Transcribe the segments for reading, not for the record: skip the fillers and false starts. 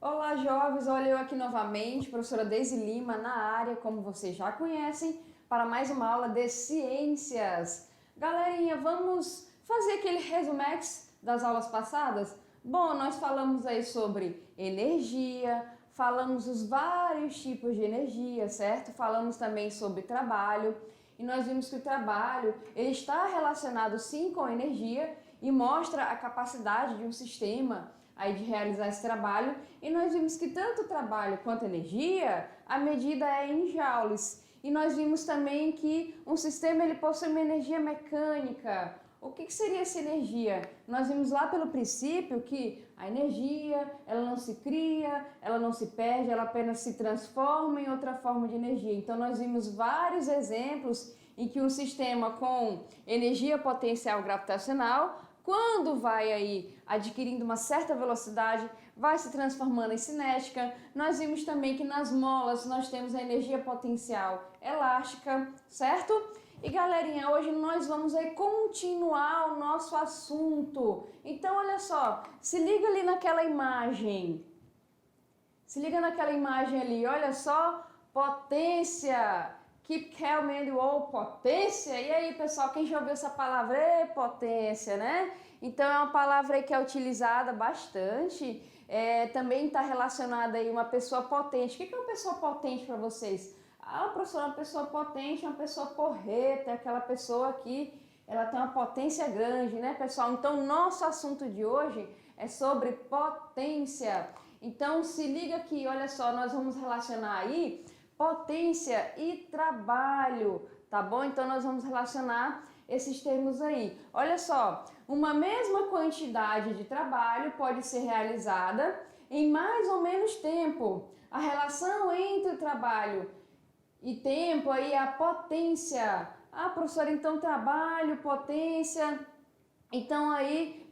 Olá, jovens! Olha eu aqui novamente, professora Deise Lima, na área, como vocês já conhecem, para mais uma aula de ciências. Galerinha, vamos fazer aquele resumex das aulas passadas? Bom, nós falamos aí sobre energia, falamos os vários tipos de energia, certo? Falamos também sobre trabalho e nós vimos que o trabalho ele está relacionado sim com a energia e mostra a capacidade de um sistema aí de realizar esse trabalho, e nós vimos que tanto o trabalho quanto a energia, a medida é em joules. E nós vimos também que um sistema ele possui uma energia mecânica. O que seria essa energia? Nós vimos lá pelo princípio que a energia, ela não se cria, ela não se perde, ela apenas se transforma em outra forma de energia. Então nós vimos vários exemplos em que um sistema com energia potencial gravitacional, quando vai aí adquirindo uma certa velocidade, vai se transformando em cinética. Nós vimos também que nas molas nós temos a energia potencial elástica, certo? E galerinha, hoje nós vamos aí continuar o nosso assunto. Então olha só, se liga ali naquela imagem. Se liga naquela imagem ali, olha só, potência. Keep calm and ou potência. E aí, pessoal, quem já ouviu essa palavra? Potência, né? Então é uma palavra aí que é utilizada bastante. Também está relacionada aí uma pessoa potente. O que é uma pessoa potente para vocês? Ah, professor, uma pessoa potente é uma pessoa porreta, é aquela pessoa que ela tem uma potência grande, né, pessoal? Então, nosso assunto de hoje é sobre potência. Então, se liga aqui, olha só, nós vamos relacionar aí potência e trabalho, tá bom? Então nós vamos relacionar esses termos aí. Olha só, uma mesma quantidade de trabalho pode ser realizada em mais ou menos tempo. A relação entre o trabalho e tempo aí é a potência. Ah, professora, então trabalho, potência. Então aí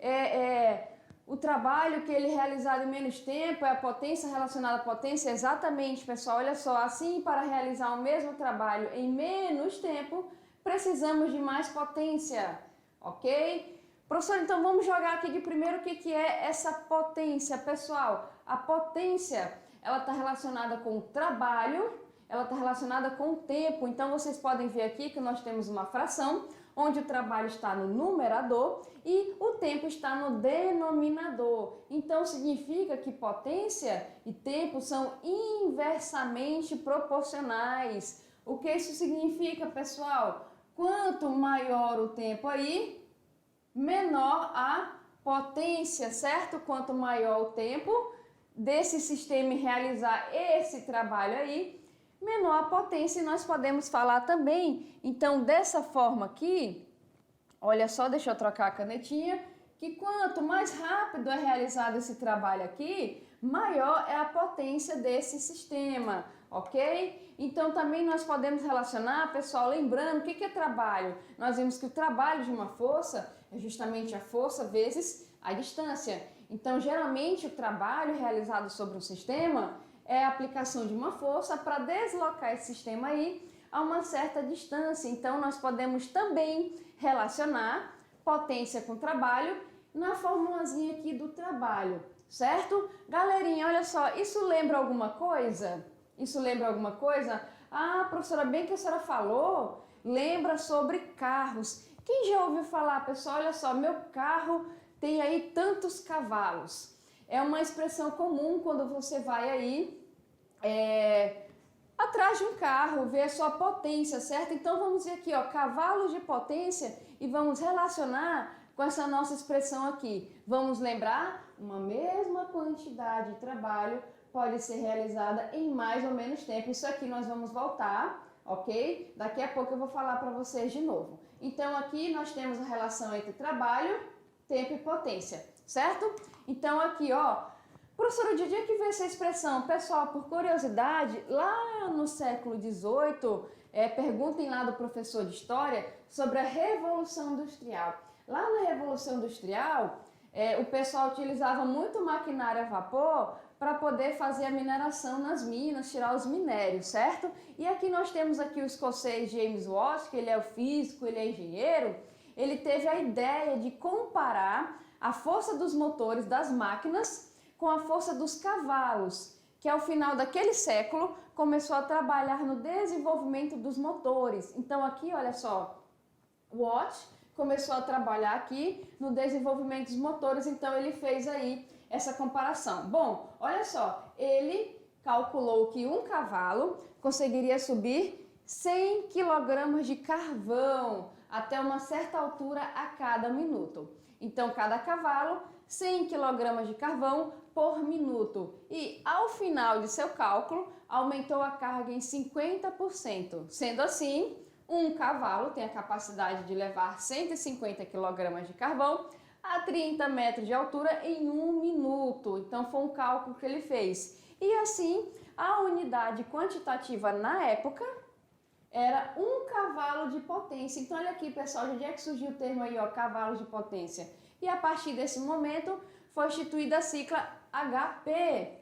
o trabalho que ele é realizado em menos tempo é a potência relacionada à potência. Exatamente, pessoal. Olha só, assim para realizar o mesmo trabalho em menos tempo, precisamos de mais potência, ok? Professor, então vamos jogar aqui de primeiro o que é essa potência, pessoal. A potência, ela está relacionada com o trabalho, ela está relacionada com o tempo. Então vocês podem ver aqui que nós temos uma fração onde o trabalho está no numerador e o tempo está no denominador. Então significa que potência e tempo são inversamente proporcionais. O que isso significa, pessoal? Quanto maior o tempo aí, menor a potência, certo? Quanto maior o tempo desse sistema em realizar esse trabalho aí, menor a potência. E nós podemos falar também, então, dessa forma aqui, olha só, deixa eu trocar a canetinha, que quanto mais rápido é realizado esse trabalho aqui, maior é a potência desse sistema, ok? Então também nós podemos relacionar, pessoal, lembrando, o que é trabalho? Nós vimos que o trabalho de uma força é justamente a força vezes a distância. Então geralmente o trabalho realizado sobre um sistema é a aplicação de uma força para deslocar esse sistema aí a uma certa distância. Então nós podemos também relacionar potência com trabalho na formulazinha aqui do trabalho, certo? Galerinha, olha só, isso lembra alguma coisa? Isso lembra alguma coisa? Ah, professora, bem que a senhora falou, lembra sobre carros. Quem já ouviu falar, pessoal, olha só, meu carro tem aí tantos cavalos. É uma expressão comum quando você vai aí atrás de um carro, ver a sua potência, certo? Então vamos ver aqui, ó, cavalos de potência e vamos relacionar com essa nossa expressão aqui. Vamos lembrar, uma mesma quantidade de trabalho pode ser realizada em mais ou menos tempo. Isso aqui nós vamos voltar, ok? Daqui a pouco eu vou falar para vocês de novo. Então aqui nós temos a relação entre trabalho, tempo e potência, certo? Então aqui, ó, professora, de dia que veio essa expressão, pessoal, por curiosidade, lá no século XVIII, perguntem lá do professor de História sobre a Revolução Industrial. Lá na Revolução Industrial, o pessoal utilizava muito maquinário a vapor para poder fazer a mineração nas minas, tirar os minérios, certo? E aqui nós temos aqui o escocês James Watt, que ele é o físico, ele é engenheiro. Ele teve a ideia de comparar a força dos motores das máquinas com a força dos cavalos, que ao final daquele século começou a trabalhar no desenvolvimento dos motores. Então aqui, olha só, Watt começou a trabalhar aqui no desenvolvimento dos motores, então ele fez aí essa comparação. Bom, olha só, ele calculou que um cavalo conseguiria subir 100 kg de carvão até uma certa altura a cada minuto. Então, cada cavalo, 100 kg de carvão por minuto. E, ao final de seu cálculo, aumentou a carga em 50%. Sendo assim, um cavalo tem a capacidade de levar 150 kg de carvão a 30 metros de altura em 1 minuto. Então, foi um cálculo que ele fez. E assim, a unidade quantitativa na época era um cavalo de potência. Então, olha aqui, pessoal, de onde é que surgiu o termo aí, ó, cavalo de potência? E a partir desse momento, foi instituída a sigla HP.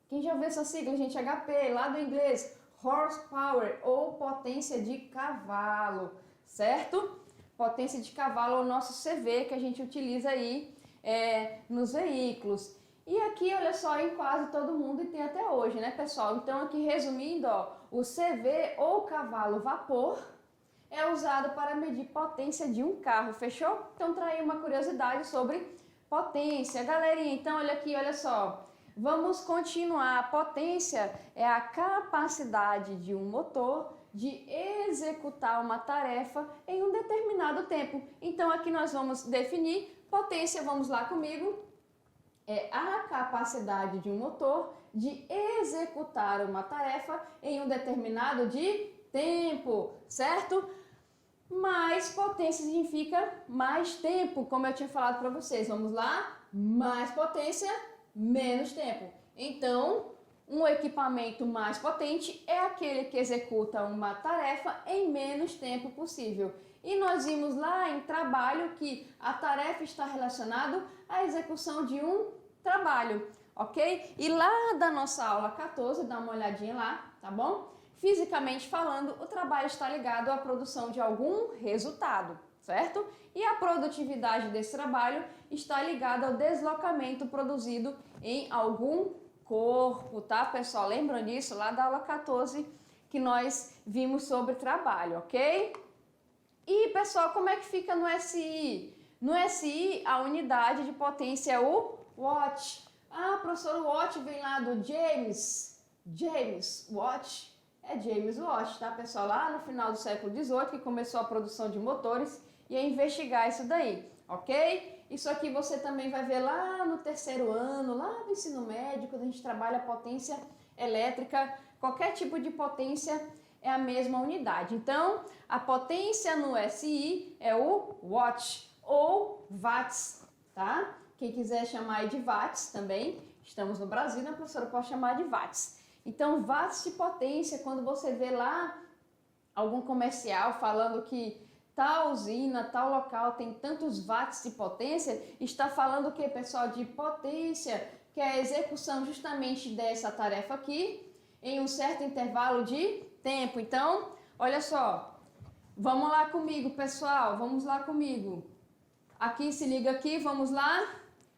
Quem já ouviu essa sigla, gente? HP, lá do inglês, horsepower, ou potência de cavalo, certo? Potência de cavalo é o nosso CV que a gente utiliza aí nos veículos. E aqui, olha só, em quase todo mundo e tem até hoje, né, pessoal? Então, aqui resumindo, ó, o CV ou cavalo vapor é usado para medir potência de um carro, fechou? Então, traí uma curiosidade sobre potência. Galerinha, então, olha aqui, olha só. Vamos continuar. A potência é a capacidade de um motor de executar uma tarefa em um determinado tempo. Então, aqui nós vamos definir potência, vamos lá comigo. É a capacidade de um motor de executar uma tarefa em um determinado tempo, certo? Mais potência significa mais tempo, como eu tinha falado para vocês. Vamos lá? Mais potência, menos tempo. Então, um equipamento mais potente é aquele que executa uma tarefa em menos tempo possível. E nós vimos lá em trabalho que a tarefa está relacionada à execução de um trabalho, ok? E lá da nossa aula 14, dá uma olhadinha lá, tá bom? Fisicamente falando, o trabalho está ligado à produção de algum resultado, certo? E a produtividade desse trabalho está ligada ao deslocamento produzido em algum corpo, tá, pessoal? Lembram disso lá da aula 14 que nós vimos sobre trabalho, ok? E, pessoal, como é que fica no SI? No SI, a unidade de potência é o Watt. Ah, professor, o Watt vem lá do James Watt. É James Watt, tá, pessoal? Lá no final do século XVIII, que começou a produção de motores e a investigar isso daí, ok? Isso aqui você também vai ver lá no terceiro ano, lá do ensino médio, quando a gente trabalha potência elétrica. Qualquer tipo de potência é a mesma unidade. Então, a potência no SI é o Watt ou watts, tá? Quem quiser chamar aí de watts também, estamos no Brasil, né, professora? Pode chamar de watts. Então, watts de potência, quando você vê lá algum comercial falando que tal usina, tal local tem tantos watts de potência, está falando o que, pessoal? De potência, que é a execução justamente dessa tarefa aqui em um certo intervalo de tempo. Então, olha só, vamos lá comigo, pessoal, vamos lá comigo. Aqui, se liga aqui, vamos lá.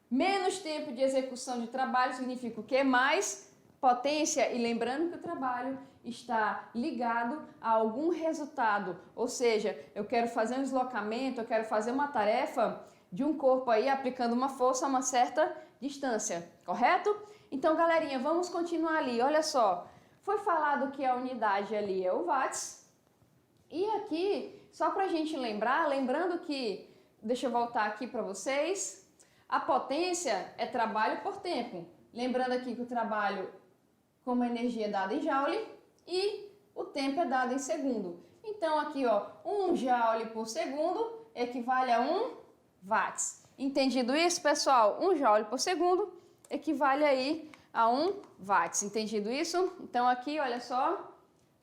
Menos tempo de execução de trabalho significa o quê? Mais potência. E lembrando que o trabalho está ligado a algum resultado. Ou seja, eu quero fazer um deslocamento, eu quero fazer uma tarefa de um corpo aí aplicando uma força a uma certa distância, correto? Então, galerinha, vamos continuar ali. Olha só, foi falado que a unidade ali é o watts. E aqui, só para a gente lembrar, lembrando que, deixa eu voltar aqui para vocês, a potência é trabalho por tempo. Lembrando aqui que o trabalho como energia é dada em joule e o tempo é dado em segundo. Então aqui, ó, 1 joule por segundo equivale a 1 watts. Entendido isso, pessoal? 1 joule por segundo equivale aí a 1 watts. Entendido isso? Então aqui, olha só,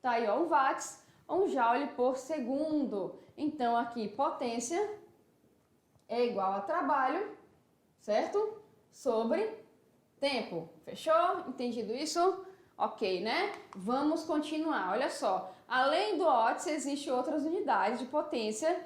tá aí, ó, 1 watts, 1 joule por segundo. Então aqui, potência é igual a trabalho, certo? Sobre tempo. Fechou? Entendido isso? Ok, né? Vamos continuar. Olha só. Além do watts, existem outras unidades de potência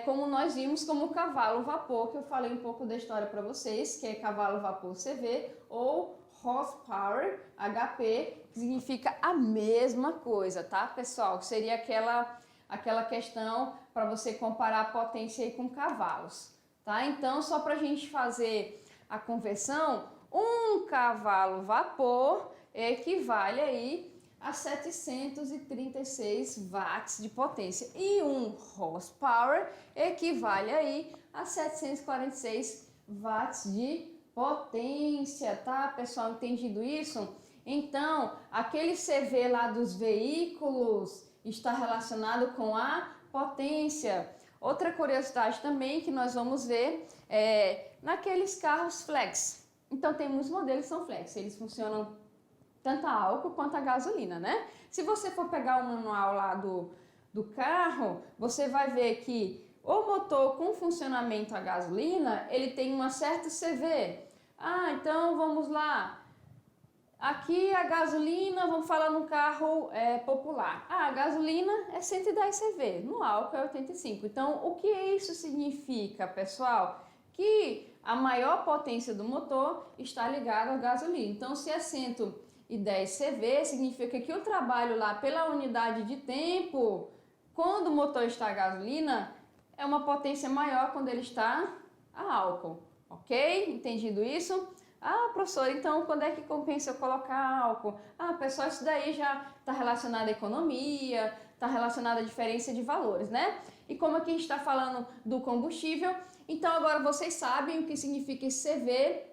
como nós vimos como cavalo vapor, que eu falei um pouco da história para vocês, que é cavalo vapor CV ou horsepower HP, que significa a mesma coisa, tá, pessoal? Que seria aquela questão para você comparar a potência aí com cavalos, tá? Então, só para a gente fazer a conversão, um cavalo vapor equivale aí a 736 watts de potência e um horsepower equivale aí a 746 watts de potência, tá, pessoal? Entendido isso? Então, aquele CV lá dos veículos está relacionado com a potência. Outra curiosidade também que nós vamos ver é naqueles carros flex. Então, tem muitos modelos que são flex, eles funcionam tanto a álcool quanto a gasolina, né? Se você for pegar o manual lá do carro, você vai ver que o motor com funcionamento a gasolina, ele tem uma certa CV. Ah, então vamos lá. Aqui a gasolina, vamos falar no carro popular. Ah, a gasolina é 110 CV, no álcool é 85. Então, o que isso significa, pessoal? Que a maior potência do motor está ligada à gasolina. Então, se é 110 CV, significa que o trabalho lá pela unidade de tempo, quando o motor está a gasolina, é uma potência maior quando ele está a álcool, ok? Entendido isso? Ah, professor, então quando é que compensa eu colocar álcool? Ah, pessoal, isso daí já está relacionado à economia, está relacionado à diferença de valores, né? E como aqui a gente está falando do combustível, então agora vocês sabem o que significa esse CV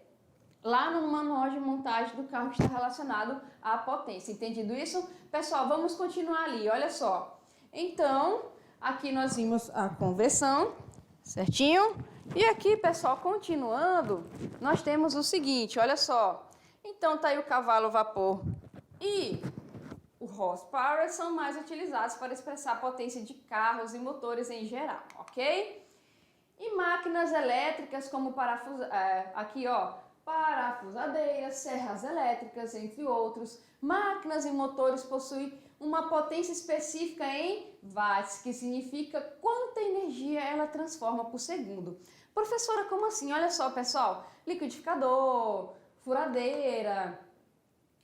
lá no manual de montagem do carro que está relacionado à potência. Entendido isso? Pessoal, vamos continuar ali, olha só. Então, aqui nós vimos a conversão, certinho? E aqui, pessoal, continuando, nós temos o seguinte, olha só. Então, tá aí o cavalo vapor e o horsepower são mais utilizados para expressar a potência de carros e motores em geral, ok? E máquinas elétricas como parafusadeiras, serras elétricas, entre outros. Máquinas e motores possuem uma potência específica em watts, que significa quanta energia ela transforma por segundo. Professora, como assim? Olha só, pessoal, liquidificador, furadeira.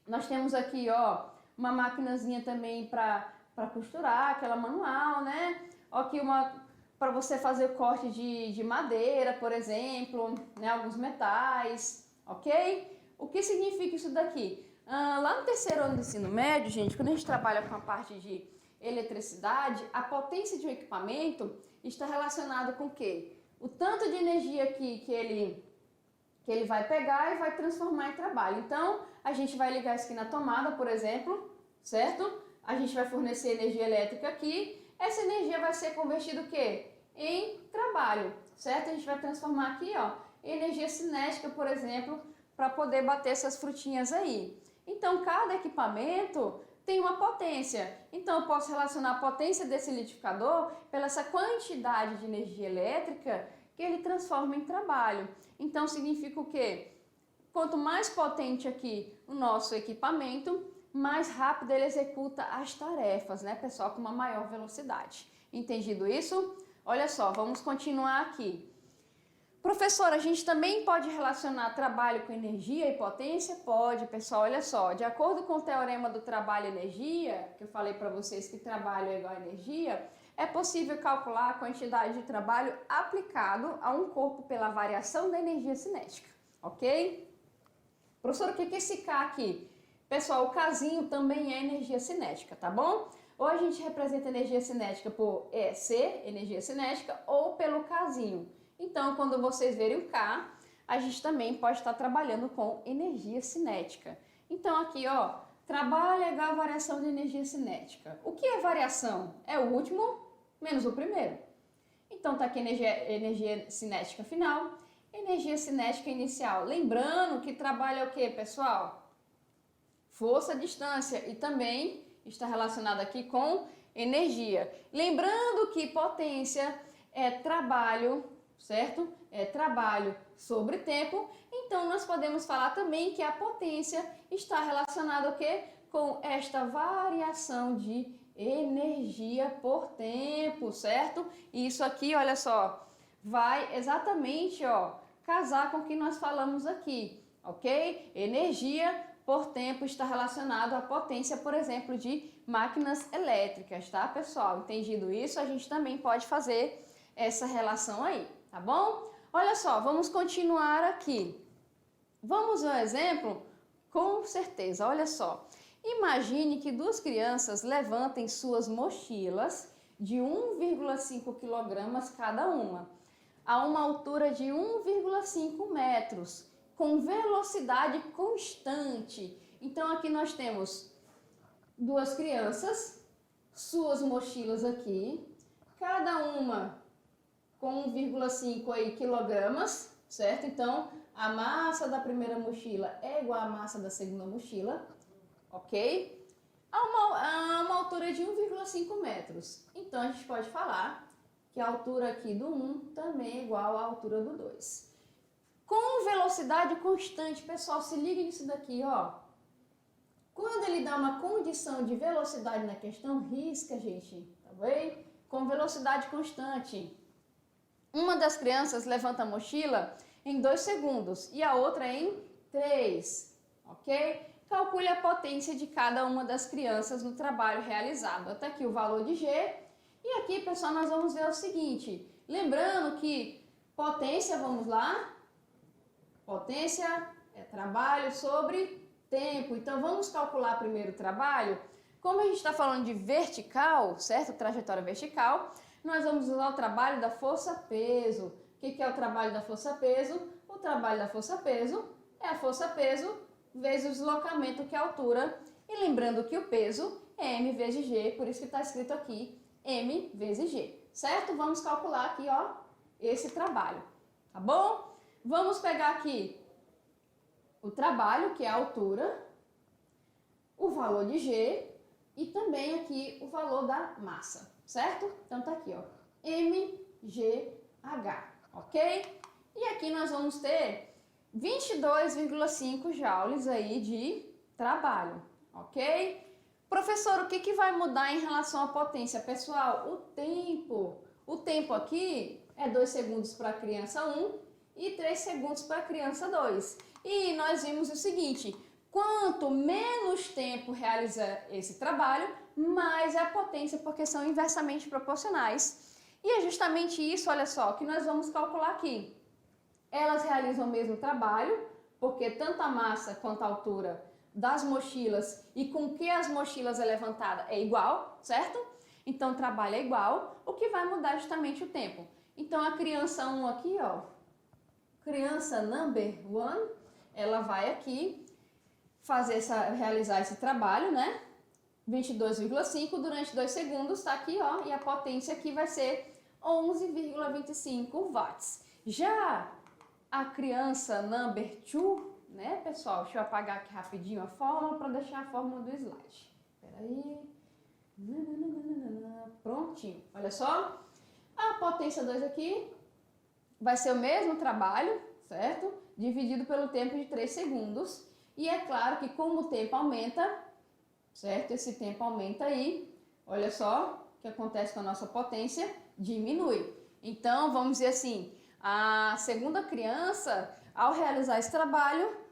Nós temos aqui, ó, uma maquinazinha também para costurar, aquela manual, né? Ó, aqui para você fazer o corte de madeira, por exemplo, né? Alguns metais, ok? O que significa isso daqui? Lá no terceiro ano do ensino médio, gente, quando a gente trabalha com a parte de eletricidade, a potência de um equipamento está relacionada com o quê? O tanto de energia que ele vai pegar e vai transformar em trabalho. Então, a gente vai ligar isso aqui na tomada, por exemplo, certo? A gente vai fornecer energia elétrica aqui. Essa energia vai ser convertida o quê? Em trabalho, certo? A gente vai transformar aqui, ó, energia cinética, por exemplo, para poder bater essas frutinhas aí. Então, cada equipamento tem uma potência. Então, eu posso relacionar a potência desse liquidificador pela essa quantidade de energia elétrica que ele transforma em trabalho. Então, significa o quê? Quanto mais potente aqui o nosso equipamento, mais rápido ele executa as tarefas, né, pessoal, com uma maior velocidade. Entendido isso? Olha só, vamos continuar aqui. Professora, a gente também pode relacionar trabalho com energia e potência? Pode, pessoal, olha só. De acordo com o teorema do trabalho e energia, que eu falei para vocês que trabalho é igual a energia, é possível calcular a quantidade de trabalho aplicado a um corpo pela variação da energia cinética, ok? Professora, o que é esse K aqui? Pessoal, o Kzinho também é energia cinética, tá bom? Ou a gente representa energia cinética por EC, energia cinética, ou pelo Kzinho. Então, quando vocês verem o K, a gente também pode estar trabalhando com energia cinética. Então, aqui, ó, trabalho é igual a variação de energia cinética. O que é variação? É o último menos o primeiro. Então, tá aqui energia cinética final, energia cinética inicial. Lembrando que trabalho é o que, pessoal? Força, distância e também está relacionado aqui com energia. Lembrando que potência é trabalho, certo? É trabalho sobre tempo. Então, nós podemos falar também que a potência está relacionada ao quê? Com esta variação de energia por tempo, certo? E isso aqui, olha só, vai exatamente, ó, casar com o que nós falamos aqui, ok? Energia por tempo está relacionado à potência, por exemplo, de máquinas elétricas, tá, pessoal? Entendido isso, a gente também pode fazer essa relação aí, tá bom? Olha só, vamos continuar aqui. Vamos ao exemplo? Com certeza, olha só. Imagine que duas crianças levantem suas mochilas de 1,5 kg cada uma, a uma altura de 1,5 metros, com velocidade constante. Então aqui nós temos duas crianças, suas mochilas aqui, cada uma com 1,5 kg, certo? Então a massa da primeira mochila é igual à massa da segunda mochila, ok? A uma altura de 1,5 metros. Então a gente pode falar que a altura aqui do 1 também é igual à altura do 2. Com velocidade constante, pessoal, se liga nisso daqui, ó. Quando ele dá uma condição de velocidade na questão, risca, gente, tá bem? Com velocidade constante. Uma das crianças levanta a mochila em 2 segundos e a outra em 3, ok? Calcule a potência de cada uma das crianças no trabalho realizado. Até aqui o valor de G. E aqui, pessoal, nós vamos ver o seguinte. Lembrando que potência, vamos lá. Potência é trabalho sobre tempo. Então, vamos calcular primeiro o trabalho. Como a gente está falando de vertical, certo? Trajetória vertical, nós vamos usar o trabalho da força-peso. O que é o trabalho da força-peso? O trabalho da força-peso é a força-peso vezes o deslocamento, que é a altura. E lembrando que o peso é m vezes g, por isso que está escrito aqui m vezes g, certo? Vamos calcular aqui, ó, esse trabalho, tá bom? Vamos pegar aqui o trabalho, que é a altura, o valor de g e também aqui o valor da massa, certo? Então tá aqui, ó, mgh, ok? E aqui nós vamos ter 22,5 joules aí de trabalho, ok? Professor, o que vai mudar em relação à potência? Pessoal, o tempo. O tempo aqui é 2 segundos para a criança 1 e 3 segundos para a criança 2. E nós vimos o seguinte, quanto menos tempo realiza esse trabalho, mais é a potência, porque são inversamente proporcionais. E é justamente isso, olha só, que nós vamos calcular aqui. Elas realizam o mesmo trabalho, porque tanto a massa quanto a altura das mochilas e com que as mochilas é levantada é igual, certo? Então o trabalho é igual, o que vai mudar justamente o tempo. Então a criança 1 aqui, ó, criança number 1, ela vai aqui realizar esse trabalho, né? 22,5 durante 2 segundos, tá aqui, ó, e a potência aqui vai ser 11,25 watts. Já a criança number 2, né, pessoal? Deixa eu apagar aqui rapidinho a fórmula para deixar a fórmula do slide. Espera aí. Prontinho. Olha só. A potência 2 aqui vai ser o mesmo trabalho, certo? Dividido pelo tempo de 3 segundos. E é claro que como o tempo aumenta, certo? Esse tempo aumenta aí. Olha só o que acontece com a nossa potência. Diminui. Então, vamos dizer assim, a segunda criança, ao realizar esse trabalho,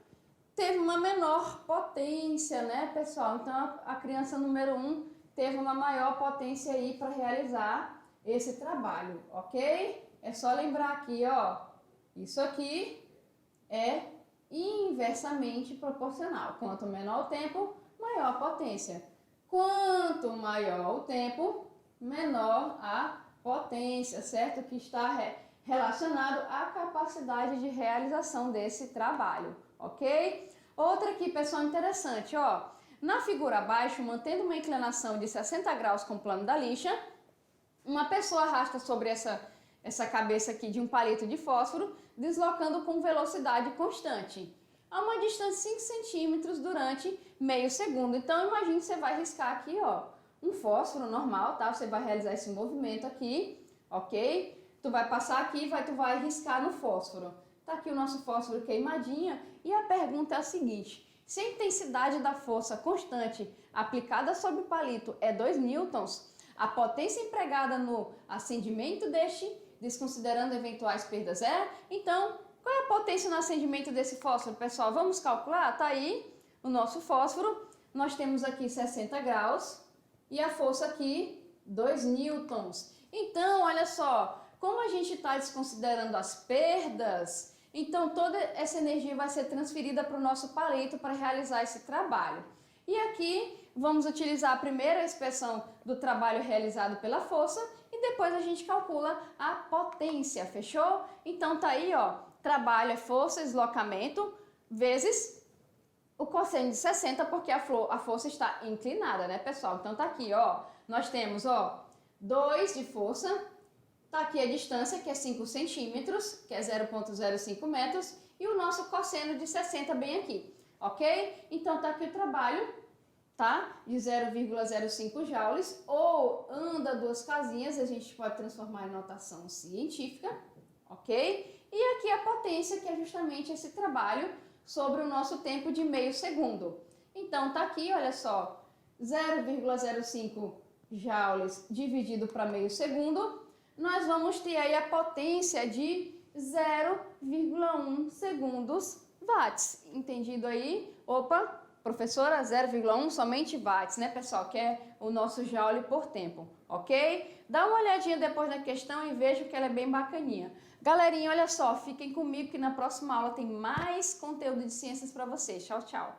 teve uma menor potência, né, pessoal? Então, a criança número 1 teve uma maior potência aí para realizar esse trabalho, ok? É só lembrar aqui, ó, isso aqui é inversamente proporcional. Quanto menor o tempo, maior a potência. Quanto maior o tempo, menor a potência, certo? Que está relacionado à capacidade de realização desse trabalho, ok? Outra aqui, pessoal, interessante, ó. Na figura abaixo, mantendo uma inclinação de 60 graus com o plano da lixa, uma pessoa arrasta sobre essa cabeça aqui de um palito de fósforo, deslocando com velocidade constante, a uma distância de 5 centímetros durante meio segundo. Então, imagine que você vai riscar aqui, ó, um fósforo normal, tá? Você vai realizar esse movimento aqui, ok? Tu vai passar aqui e tu vai riscar no fósforo. Tá aqui o nosso fósforo queimadinho e a pergunta é a seguinte: Se a intensidade da força constante aplicada sobre o palito é 2 newtons, a potência empregada no acendimento deste, desconsiderando eventuais perdas, então, qual é a potência no acendimento desse fósforo, pessoal? Vamos calcular? Tá aí o nosso fósforo. Nós temos aqui 60 graus e a força aqui 2 newtons. Então, olha só, como a gente está desconsiderando as perdas, então toda essa energia vai ser transferida para o nosso palito para realizar esse trabalho. E aqui vamos utilizar a primeira expressão do trabalho realizado pela força e depois a gente calcula a potência, fechou? Então tá aí, ó, trabalho é força, deslocamento, vezes o cosseno de 60, porque a força está inclinada, né, pessoal? Então tá aqui, ó, nós temos, ó, 2 de força, tá aqui a distância, que é 5 centímetros, que é 0,05 metros, e o nosso cosseno de 60 bem aqui, ok? Então tá aqui o trabalho, tá? De 0,05 joules, ou anda 2 casinhas, a gente pode transformar em notação científica, ok? E aqui a potência, que é justamente esse trabalho sobre o nosso tempo de meio segundo. Então tá aqui, olha só, 0,05 joules dividido para meio segundo, nós vamos ter aí a potência de 0,1 segundos watts. Entendido aí? Opa, professora, 0,1 somente watts, né, pessoal? Que é o nosso joule por tempo, ok? Dá uma olhadinha depois na questão e veja que ela é bem bacaninha. Galerinha, olha só, fiquem comigo que na próxima aula tem mais conteúdo de ciências para vocês. Tchau, tchau!